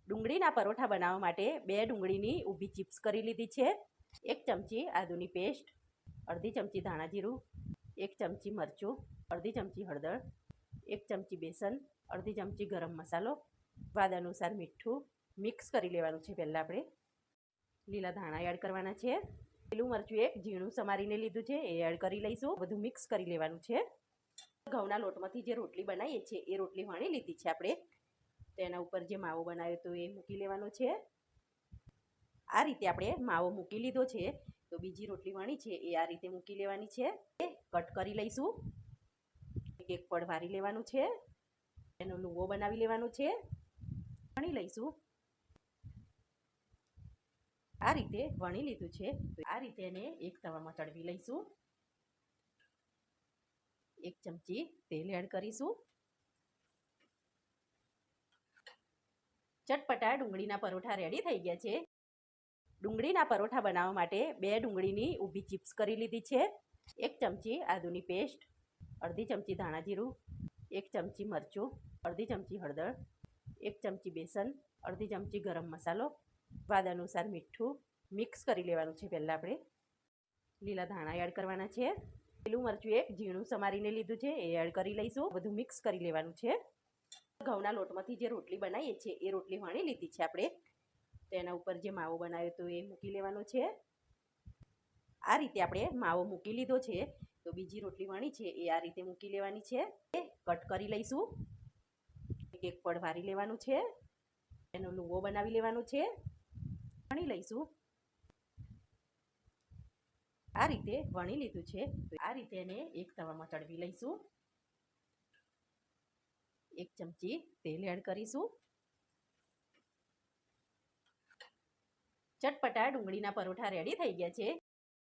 ડુંગળીના પરોઠા બનાવવા માટે 2 ડુંગળીની ઊભી ચિપ્સ કરી લીધી છે, 1 ચમચી આદુની પેસ્ટ, અડધી ચમચી ધાણા જીરું, 1 ચમચી મરચું, અડધી ચમચી હળદર, 1 ચમચી બેસન, અડધી ચમચી ગરમ મસાલો, સ્વાદ અનુસાર મીઠું મિક્સ કરી લેવાનું છે. પહેલાં આપણે લીલા ધાણા એડ કરવાના છે. લીલું મરચું એક ઝીણું સમારીને લીધું છે, એ એડ કરી લઈશું. બધું મિક્સ કરી લેવાનું છે. ઘઉંના લોટમાંથી જે રોટલી બનાવીએ છીએ એ રોટલી વણી લીધી છે આપણે. તેના ઉપર જે માવો બનાવ્યો તો એ મૂકી લેવાનો છે. આ રીતે આપણે માવો મૂકી લીધો છે, તો બીજી રોટલી વણી છે એ આ રીતે મૂકી લેવાની છે. કટ કરી લઈશું. એક પડ વારી લેવાનું છે. એનો લુવો બનાવી લેવાનો છે. વણી લઈશું. આ રીતે વણી લીધું છે. આ રીતે એને એક તવામાં તળવી લઈશું. 1 ચમચી તેલ એડ કરીશું. ચટપટા ડુંગળીના પરોઠા રેડી થઈ ગયા છે. ડુંગળીના પરોઠા બનાવવા માટે 2 ડુંગળીની ઊભી ચિપ્સ કરી લીધી છે, 1 ચમચી આદુની પેસ્ટ, અડધી ચમચી ધાણા જીરું, 1 ચમચી મરચું, અડધી ચમચી હળદર, 1 ચમચી બેસન, અડધી ચમચી ગરમ મસાલો, સ્વાદ અનુસાર મીઠું મિક્સ કરી લેવાનું છે. પહેલાં આપણે લીલા ધાણા એડ કરવાના છે. લીલું મરચું એક ઝીણું સમારીને લીધું છે, એ એડ કરી લઈશું. બધું મિક્સ કરી લેવાનું છે. ઘઉંના લોટમાંથી જે રોટલી બનાવીએ છીએ એ રોટલી વણી લીધી છે આપણે. તેના ઉપર જે માવો બનાવ્યો તો એ મૂકી લેવાનો છે. આ રીતે આપણે માવો મૂકી લીધો છે, તો બીજી રોટલી વણી છે એ આ રીતે મૂકી લેવાની છે. કટ કરી લઈશું. એક પડ વારી લેવાનું છે. એનો લુવો બનાવી લેવાનો છે. વણી લઈશું. આ રીતે વણી લીધું છે, તો આ રીતે એને એક તવામાં તળવી લઈશું. 1 ચમચી તેલ એડ કરીશું. ચટપટા ડુંગળીના પરોઠા રેડી થઈ ગયા છે.